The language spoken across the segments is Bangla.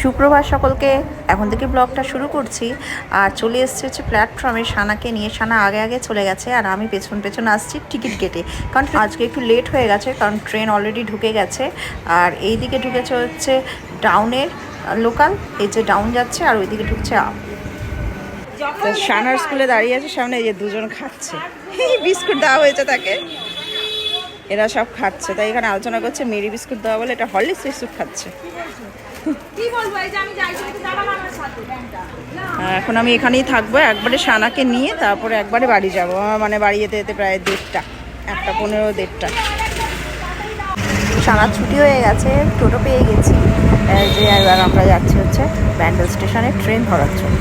সুপ্রভাত সকলকে। এখন থেকে ব্লগটা শুরু করছি। আর চলে এসছে হচ্ছে প্ল্যাটফর্মে সানাকে নিয়ে। সানা আগে আগে চলে গেছে আর আমি পেছন পেছন আসছি টিকিট কেটে, কারণ আজকে একটু লেট হয়ে গেছে, কারণ ট্রেন অলরেডি ঢুকে গেছে। আর এই দিকে ঢুকেছে হচ্ছে ডাউনের লোকাল, এই যে ডাউন যাচ্ছে, আর ওইদিকে ঢুকছে আপ। তো সানার স্কুলে দাঁড়িয়ে আছে সামনে, এই যে দুজন খাচ্ছে, বিস্কুট দেওয়া হয়েছে তাকে, এরা সব খাচ্ছে। তাই এখানে আলোচনা করছে মেরি বিস্কুট দেওয়া বলে, এটা হরলিক্স বিস্কুট খাচ্ছে। এখন আমি এখানেই থাকবো, একবারে সানাকে নিয়ে তারপরে একবারে বাড়ি যাবো। মানে বাড়ি যেতে যেতে প্রায় 1:15 সানার ছুটি হয়ে গেছে, টোটো পেয়ে গেছি, যে এবার আমরা যাচ্ছি হচ্ছে ব্যান্ডেল স্টেশনে ট্রেন ধরার জন্য।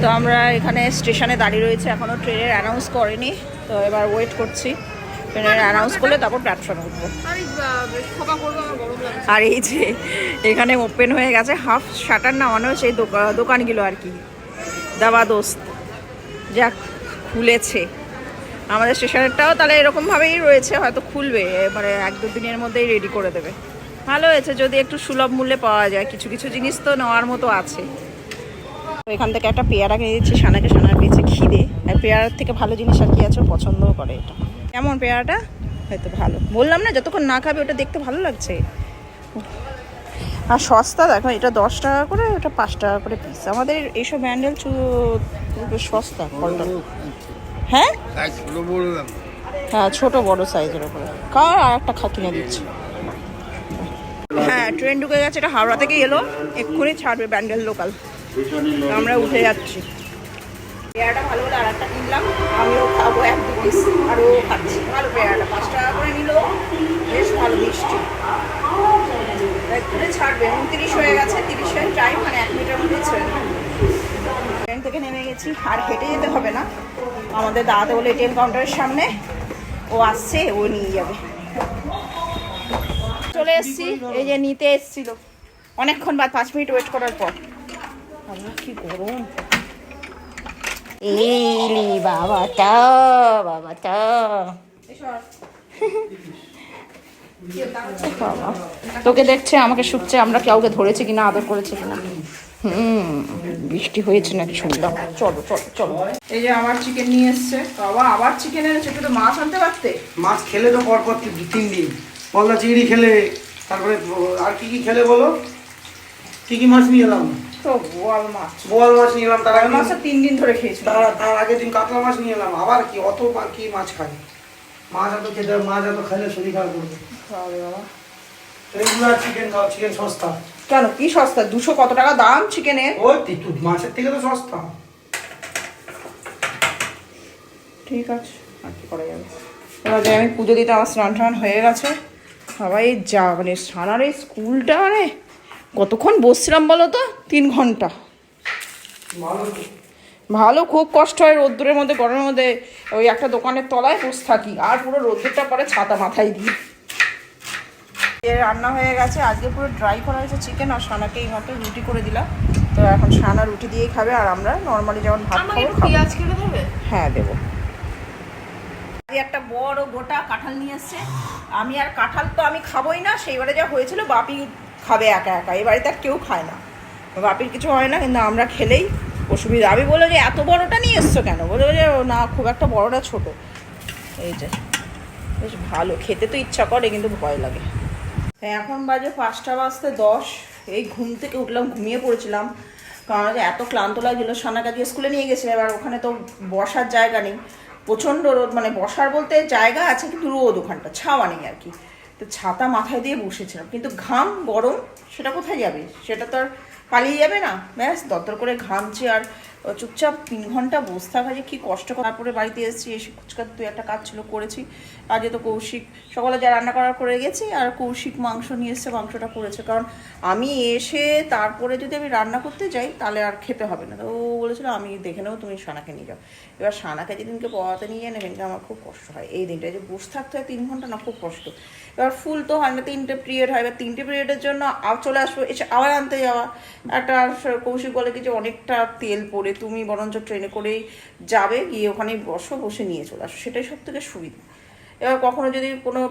তো আমরা এখানে স্টেশনে দাঁড়িয়ে রয়েছে, এখনও ট্রেনের অ্যানাউন্স করেনি, তো এবার ওয়েট করছি। ট্রেনের অ্যানাউন্স করলে তারপর প্ল্যাটফর্মে উঠবো। আর এই যে এখানে ওপেন হয়ে গেছে, হাফ শাটার নামানো, সেই দোকানগুলো আর কি, দাবা দোস্ত যাক খুলেছে। আমাদের স্টেশনেরটাও তাহলে এরকমভাবেই রয়েছে, হয়তো খুলবে, মানে 1-2 দিনের মধ্যেই রেডি করে দেবে। ভালো হয়েছে যদি একটু সুলভ মূল্যে পাওয়া যায়, কিছু কিছু জিনিস তো নেওয়ার মতো আছে। এখান থেকে একটা পেয়ারা কিনে দিচ্ছি সানাকে, সানার পেয়েছে খিদে, আর পেয়ারার থেকে ভালো জিনিস আর কি আছে, পছন্দও করে এটা। কেমন পেয়ারাটা? হয়তো ভালো, বললাম না যতক্ষণ না খাবে ওটা দেখতে ভালো লাগছে। আর সস্তা দেখো, এটা 10 টাকা করে, ওটা 5 টাকা করে পিস। আমাদের এইসব ব্যান্ডেল সস্তা ফলটা। হ্যাঁ হ্যাঁ, ছোট বড় সাইজের ওপরে কার। আর একটা কিনে দিচ্ছি। হ্যাঁ, ট্রেন ঢুকে গেছে, এটা হাওড়া থেকে এলো, এক্ষুনি ছাড়বে ব্যান্ডেল লোকাল। আমরা উঠে যাচ্ছি। পেয়ারাটা ভালো হলে আর একটা কিনলাম, আমিও খাবো 1-2 পিস, আর ও খাচ্ছি। ভালো পেয়ারাটা 5 টাকা করে নিল, বেশ ভালো মিষ্টি। এক্ষুনি ছাড়বে, 29 হয়ে গেছে, 30-এর টাইম, মানে 1 মিনিটের মধ্যে ছেড়ে দেবে। ট্রেন থেকে নেমে গেছি, আর হেঁটে যেতে হবে না, আমাদের দাঁড়াতে বলে এটিএম কাউন্টারের সামনে, ও আসছে, ও নিয়ে যাবে। চলে এসছি, এই যে নিতে এসছিল অনেকক্ষণ বাদ, 5 মিনিট ওয়েট করার পর। কি গরম! এলি বাবাটা, বাবাটা তোকে দেখছে, আমাকে শুকছে, আমরা কাউকে ধরেছি কিনা, আদর করেছে কিনা। বৃষ্টি হয়েছে নাকি শুনলাম। চলো চলো চলো। এই যে আমার চিকেন নিয়ে এসছে বাবা, আবার চিকেন এনেছে। একটু তো মাছ আনতে পারতে। মাছ খেলে তো পরপর 3 দিন, পলদা চিংড়ি খেলে, তারপরে আর কি কি খেলে বলো? কি কি মাছ নিয়ে এলাম? তো বোয়াল মাছ নিয়ে এলাম, তার আগে মাছটা 3 দিন ধরে খেয়েছি। তার আগের দিন কাতলা মাছ নিয়ে এলাম। আবার কি অত কি মাছ খায়? মাছ এত খেতে, মাছ এত খাইলে শরীর খারাপ করবে। বাবা রেগুলার চিকেন খাও, চিকেন সস্তা। কেন কি সস্তা? 200 কত টাকা দাম চিকেনের? ওই মাছের থেকে তো সস্তা। ঠিক আছে, আর কি করা যাবে। এবার যে আমি পুজো দিতে, আমার স্নান টান হয়ে গেছে। সবাই যা মানে সানার এই স্কুলটা, মানে কতক্ষণ বসছিলাম বলো তো? 3 ঘন্টা। ভালো, খুব কষ্ট হয় রোদ্দুরের মধ্যে, গরমের মধ্যে। ওই একটা দোকানের তলায় বসে থাকি, আর পুরো রোদ্দুরটা পরে ছাতা মাথায় দিই। রান্না হয়ে গেছে, আজকে পুরো ড্রাই করা হয়েছে চিকেন, আর সানাকে এই মাত্র রুটি করে দিলাম। তো এখন সানা রুটি দিয়েই খাবে, আর আমরা নর্মালি যেমন ভাত খাবো। পেঁয়াজ কেটে দেবে? হ্যাঁ দেবো। একটা বড় গোটা কাঁঠাল নিয়ে এসছে। আমি আর কাঁঠাল তো আমি খাবোই না, সেইবারে যা হয়েছিল বাপি খাবে একা একা, এই বাড়িতে আর কেউ খায় না, বাপির কিছু হয় না, কিন্তু আমরা খেলেই অসুবিধা। আমি বললো যে এত বড়টা নিয়ে এসছো কেন? বললো যে না, খুব একটা বড়টা, ছোট। এই যে বেশ ভালো খেতে, তো ইচ্ছা করে কিন্তু ভয় লাগে। এখন বাজে 5:10। এই ঘুম থেকে উঠলাম, ঘুমিয়ে পড়েছিলাম, কারণ এত ক্লান্ত লাগছিল। সানাকে আজকে স্কুলে নিয়ে গেছিলাম, এবার ওখানে তো বসার জায়গা নেই, প্রচণ্ড রোদ, মানে বসার বলতে জায়গা আছে কিন্তু রোদ, ওখানটা ছাওয়া নেই আর কি। তো ছাতা মাথায় দিয়ে বসেছিলাম, কিন্তু ঘাম গরম, সেটা কোথায় যাবে? সেটা তো আর পালিয়ে যাবে না। ব্যাস দরদর করে ঘামছে, আর চুপচাপ 3 ঘন্টা বসে থাকা যে কী কষ্ট। তারপরে বাড়িতে এসেছি, এসে কুচকার 2-1 কাজ ছিল করেছি। আজকে তো কৌশিক সকালে যা রান্না করার করে গেছি, আর কৌশিক মাংস নিয়ে এসছে, মাংসটা করেছে। কারণ আমি এসে তারপরে যদি আমি রান্না করতে যাই তাহলে আর খেতে হবে না। তো ও বলেছিল আমি দেখে নেবো, তুমি সানাকে নিয়ে যাও। এবার সানাকে যেদিনকে পড়াতে নিয়ে যান, এদিনকে আমার খুব কষ্ট হয়। এই দিনটা যে বসে থাকতে হয় 3 ঘন্টা, না খুব কষ্ট। এবার ফুল তো হয় না, 3টে পিরিয়ড হয়, এবার 3টে পিরিয়ডের জন্য চলে আসবো, এসে আবার আনতে যাওয়া একটা। কৌশিক বলে কি যে অনেকটা তেল পড়ে, তুমি বরঞ্চ ট্রেনে করেই যাবে, গিয়ে ওখানেই বসে নিয়ে চলে আসো, সেটাই সব থেকে সুবিধা। এবার কখনো যদি কোনো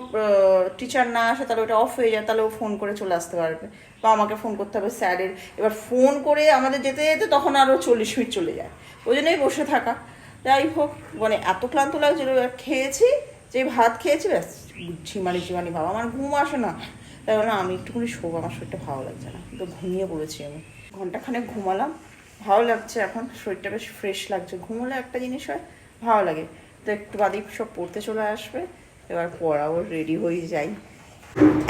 টিচার না আসে তাহলে ওটা অফ হয়ে যায়, তাহলে ও ফোন করে চলে আসতে পারবে, বা আমাকে ফোন করতে হবে স্যারের। এবার ফোন করে আমাদের যেতে যেতে তখন আরও 40 মিনিট চলে যায়, ওই জন্যই বসে থাকা। যাই হোক, মানে এত ক্লান্ত লাগছিল, খেয়েছি, যে ভাত খেয়েছি ব্যাস ঝিমানি ভাব, আমার ঘুম আসে না। তাই বললাম আমি একটুখানি শোবো, আমার শরীরটা ভালো লাগছে না, তো ঘুমিয়ে পড়েছি আমি। ঘন্টাখানেক ঘুমালাম, ভালো লাগছে এখন, শরীরটা বেশ ফ্রেশ লাগছে। ঘুমোলে একটা জিনিস হয়, ভালো লাগে। তো একটু বাদেই সব পড়তে চলে আসবে, এবার পড়াও রেডি হয়ে যাই।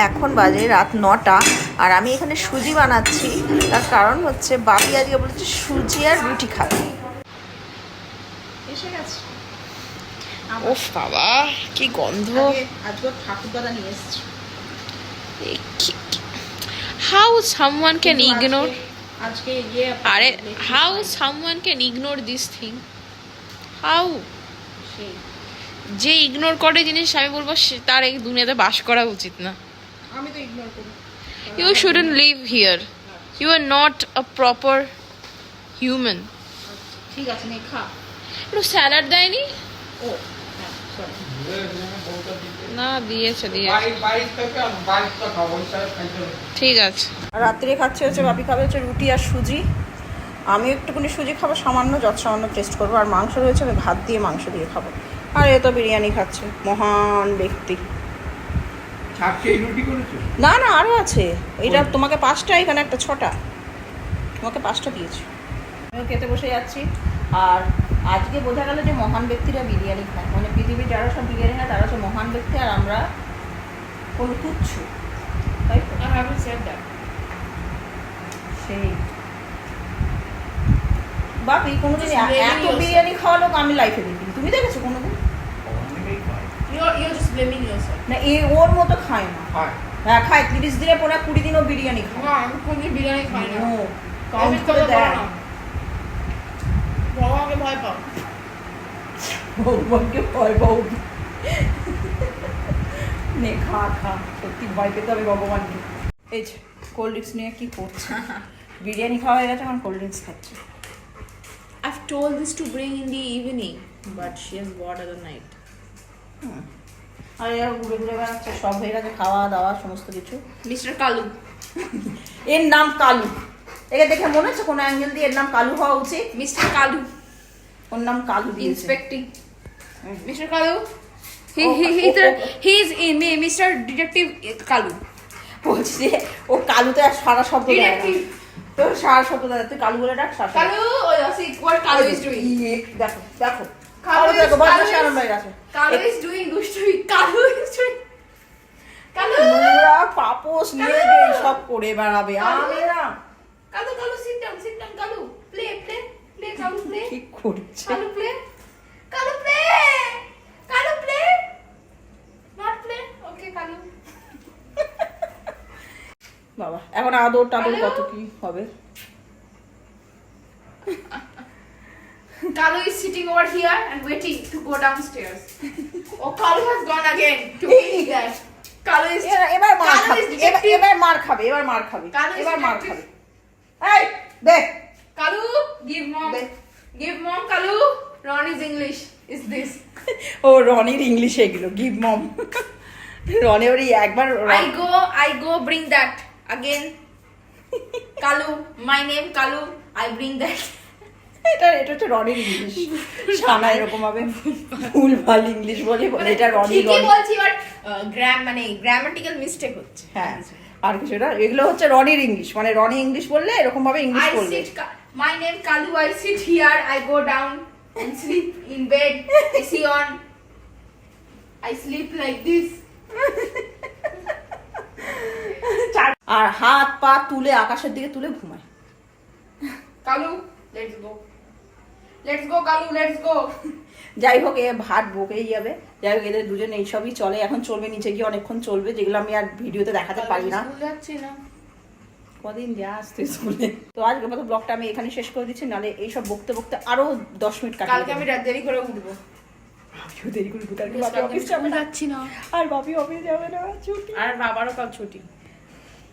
এখন বাজে রাত 9টা, আর আমি এখানে সুজি বানাচ্ছি। তার কারণ হচ্ছে বাপি আজকে বলেছে সুজি আর রুটি খাবে। এসে গেছে। ওফ বাবা কি গন্ধ! আজকে ঠাকুরদাদা নিয়ে এসেছে। How someone can ignore? আজকে ইয়ে আরে how someone can ignore this thing? How? যে ইগনোর করে জিনিস, আমি বলবো তার এই দুনিয়াতে বাস করা উচিত না। আমি তো ইগনোর করি। You shouldn't live here. You are not a proper human. ঠিক আছে, নে খা। একটু স্যালাড দেয়নি? ও হ্যাঁ, সরি। না দিয়েছে। ঠিক আছে। রাত্রে খাচ্ছে হচ্ছে বাপি খাবে হচ্ছে রুটি আর সুজি, আমি একটুখানি সুজি খাবো সামান্য, সামান্য টেস্ট করবো। আর মাংস রয়েছে, আমি ভাত দিয়ে মাংস দিয়ে খাবো। আর এ তো বিরিয়ানি খাচ্ছে, মহান ব্যক্তি। না না, আরও আছে। এটা তোমাকে 5টা, এখানে একটা 6টা, তোমাকে 5টা দিয়েছি। আমিও খেতে বসে যাচ্ছি। আর আজকে বোঝা গেল যে মহান ব্যক্তিরা বিরিয়ানি খায়, মানে পৃথিবীর যারা সব বিরিয়ানি খায় তারা হচ্ছে মহান ব্যক্তি, আর আমরা কোনো তুচ্ছ, তাই তো? সেই বাপি কোনোদিন এত বিরিয়ানি খাওয়া লোক আমি লাইফে দেখিনি। তুমি দেখেছো কোনোদিন? না, এ ওর মতো খায় না। হ্যাঁ খায়, 30 দিনে 20 দিনও বিরিয়ানি খায়। আমি কোনদিন বিরিয়ানি খাই না। কাউন্ট করে দেয়। ভগবানকে ভয় পাও। ভগবানকে ভয় পাও? নে খা, সত্যি ভয় পেতে হবে ভগবানকে। এই যে কোল্ড ড্রিঙ্কস নিয়ে কি করছে, বিরিয়ানি খাওয়া হয়ে গেছে, এখন কোল্ড ড্রিঙ্কস খাচ্ছে। I've told this to bring in the evening, but she has bought at the night. আর এরা ঘুরে ঘুরে বেড়াচ্ছে, সব হয়ে গেছে খাওয়া দাওয়া সমস্ত কিছু। মিস্টার কালু, এর নাম কালু, একে দেখে মনে হচ্ছে কোনো অ্যাঙ্গেল দিয়ে এর নাম কালু হওয়া উচিত। মিস্টার কালু, ওর নাম কালু দিয়েছে। Inspecting mister Kalu, he is Mr. Detective Kalu. বলছি যে ও কালুতে আর সারা শব্দ দেয় না। Detective তো সারা শব্দ দেয়, তুই কালু বলে ডাক। সারা Kalu, see what Kalu is doing. দেখো দেখো, কালু দেখো is- বাচ্চা আরম্ভ হয়ে গেছে। কালু is doing দুষ্টুমি, কালু is doing কালু, নোংরা পাপোশ নিয়ে সব করে বেড়াবে। আমি না Kalu sit down Kalu, play Kalu play, ঠিক করছে। Kalu play not play, okay Kalu. বাবা এখন আদর টাদর কালু? কত কি হবে। Kalu is sitting over here and waiting to go downstairs. Oh, Kalu has gone again to eat that. Kalu is এবার মার Kalu খাবে, is detective. এবার মার খাবে, এবার মার খাবে, Kalu is এবার মার detective. খাবে। এই দে Kalu, give mom Kalu. Ronnie's English is this. ও রনির ইংলিশ এগুলো, গিভ মম। রনি ওরই একবার I go bring that again. Kalu, my name Kalu. I bring that. এটা হচ্ছে রনির ইংলিশ। সানা এরকম ভাবে ভুলভাল ইংলিশ বলে এটা রনি ঠিকই রনি। বলছি, বাট গ্রামাটিক্যাল মিস্টেক হচ্ছে। হ্যাঁ আর কিছু না, এগুলো হচ্ছে রনির ইংলিশ, মানে রনি ইংলিশ বললে এরকম ভাবে ইংলিশ I বলবে। my name Kalu. I sit here. I go down and sleep in bed. AC on. I sleep like this. আর হাত পা তুলে আকাশের দিকে তুলে ঘুমায়। Kalu, let's go. Let's go, Kalu. Let's go. যাই হোক, এ ভাত বকেই যাবে। যাই হোক, এদের দুজন এইসবই চলে, এখন চলবে নিচে গিয়ে অনেকক্ষণ চলবে, যেগুলো আমি আর ভিডিওতে দেখাতে পারি না। কদিন যা আসতে স্কুলে। তো আজকের মতো ব্লগটা আমি এখানে শেষ করে দিচ্ছি, নাহলে এইসব বকতে বকতে আরো 10 মিনিট কাটবে। কালকে আমি রাত দেরি করে উঠবো। আমিও দেরি করে উঠবো, কালকে বাপি অফিস যাবে না। যাচ্ছি না। আর বাপি অফিস যাবে না, ছুটি। আর বাবারও কাল ছুটি।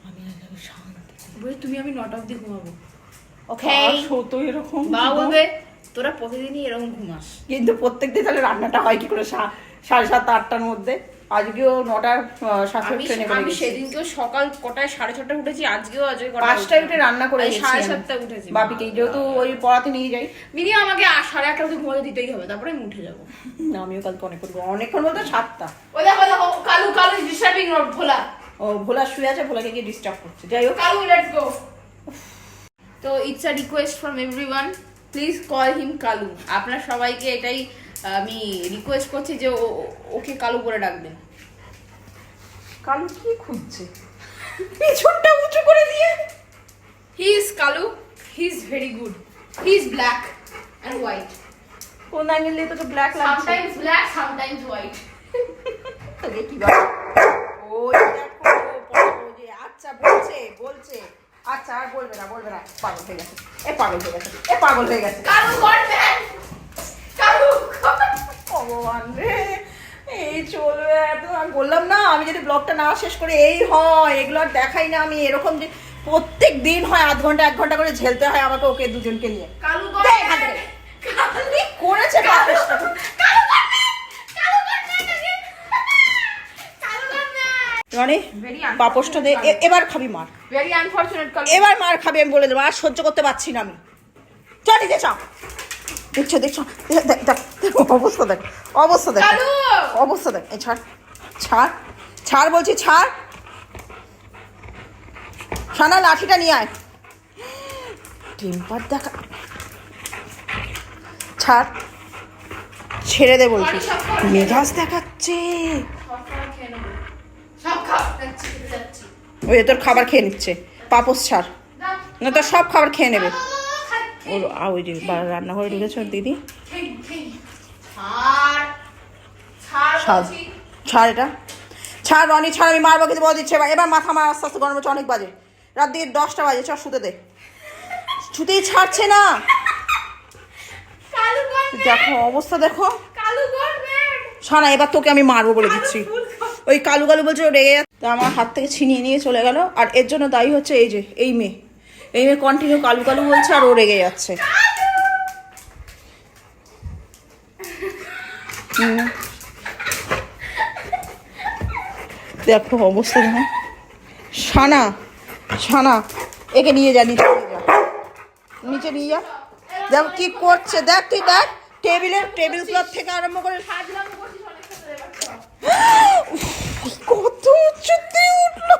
আমি আজকে শান্তি। বলে তুমি আমি 9টা অবধি ঘুমাবো। ওকে তো এরকম বাবা বলবে তোরা প্রতিদিনই এরকম ঘুমাস। কিন্তু প্রত্যেকদিন তাহলে রান্নাটা হয় কি করে? 7:30 8টার মধ্যে। আজকেও 9টার 7 ট্রেনে করে আমি গেছি। সেদিনকেও সকাল কটায় 6:30 উঠেছি, আজকে 5টায় উঠে রান্না করে এই গেছি 7:30 উঠেছি বাপিকে, যেহেতু ওই পড়াতে নিয়ে যাই। মিনিমাম আমাকে 11:30 অবধি ঘুমোতে দিতেই হবে, তারপরে আমি উঠে যাবো। আমিও কালকে অনেকক্ষণ, অনেকক্ষণ বলতে 7টা। ও দেখো দেখো, কালু কালু ডিস্টার্বিং ভোলা। ও ভোলা শুয়ে আছে, ভোলাকে গিয়ে ডিস্টার্ব করছে। যাই হোক, কালু লেটস গো। তো it's a request from everyone, please call him Kalu. আপনার সবাইকে এটাই আমি রিকোয়েস্ট করছি যে ওকে কালু করে ডাকবেন। কালু কি খুঁজছে পিছনটা উঁচু করে দিয়ে? He is Kalu, he is very good, he is black and white. কোন অ্যাঙ্গেল দিয়ে তোকে ব্ল্যাক লাগছে? Sometimes black, sometimes white. তোকে কি বলে? ওই দেখো পড়ো যে, আচ্ছা বলছে বলছে, আচ্ছা আর বলবে না বলবে না, পাগল হয়ে গেছে, এ পাগল হয়ে গেছে, এ পাগল হয়ে গেছে। কালু গড ম্যান, কালু ভগবান রে, এই চলবে এত। আমি বললাম না, আমি যদি ব্লগটা না শেষ করে এই হয়, এগুলো আর দেখাই না আমি। এরকম যে প্রত্যেক দিন হয় 1 ঘন্টা 1 ঘন্টা করে ঝেলতে হয় আমাকে ওকে দুজনকে নিয়ে। কালু গড দেখ, ম্যান, কালু কি করেছে পাপিসটা? Kalu god man, Kalu god man, Kalu god man. Roni পাপোসটা দে, এবার খাবি মার, ভেরি আনফরচুনেট কালু। এবার মার খাবি, আমি বলে দেবো। আর সহ্য করতে পারছি না আমি। চল দিতে চাও, দেখছো দেখছো, দেখ দেখ দেখ, অবস্থা দেখ, অবস্থা দেখ, কালু! অবস্থা দেখ। এই ছাড় ছাড় ছাড় বলছি, ছাড়। সানা লাঠিটা নিয়ে আয়, টেম্পার দেখা। ছাড়, ছেড়ে দে বলছি, মেজাজ দেখাচ্ছে। সব খাবার খেয়ে নেবো, সব খাবার যাচ্ছি, খেতে যাচ্ছি। ওই তোর খাবার খেয়ে নিচ্ছে, পাপোস ছাড়, দাও, না তোর সব খাবার খেয়ে নেবে। খাই, ওর ওই যে রান্নাঘরে ঢুকেছে ওর দিদি। খেই, খেই। ছাড়, ছাড় ছাড়, বলছি। ছাড় এটা, ছাড় রনি ছাড়, আমি মারবো কিন্তু বলে দিচ্ছে। এবার মাথা আমার আস্তে আস্তে গরম হচ্ছে, অনেক বাজে, রাত দিকে 10টা বাজে। চল শুতে দে, শুতেই ছাড়ছে না। কালু গড ম্যান, দেখো অবস্থা দেখো। Kalu god man. সানা এবার তোকে আমি মারবো বলে দিচ্ছি। ওই কালু কালু বলছে, ও রেগে যাচ্ছে, আমার হাত থেকে ছিনিয়ে নিয়ে চলে গেল। আর এর জন্য দায়ী হচ্ছে এই যে এই মেয়ে, এই মেয়ে কন্টিনিউ কালু কালু বলছে আর ও রেগে যাচ্ছে। দেখো অবস্থা দেখো। সানা সানা একে নিয়ে যা, নিচে নিয়ে যা, নিচে নিয়ে যা। দেখো কি করছে, দেখ তুই দেখ, টেবিল ক্লথ থেকে আরম্ভ করে সাজলাম করছিস অনেক ক্ষেত্রে, এবার চল। কত উচ্চতে উঠলো।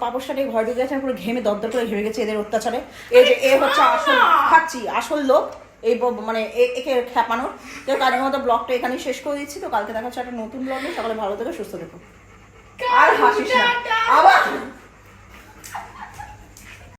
পাপড়টা নিয়ে ঘরে ঢুকে গেছে, পুরো ঘেমে দরদর করে ঘেমে গেছে এদের অত্যাচারে। এই যে এ হচ্ছে আসল খাচ্ছি, আসল লোক এই মানে একে খ্যাপানোর। তো কাজের মতো ব্লগটা এখানেই শেষ করে দিচ্ছি। তো কালকে দেখা হচ্ছে একটা নতুন ব্লগে। সকালে ভালো থেকে সুস্থ থেকো, আর হাসিস না আবার।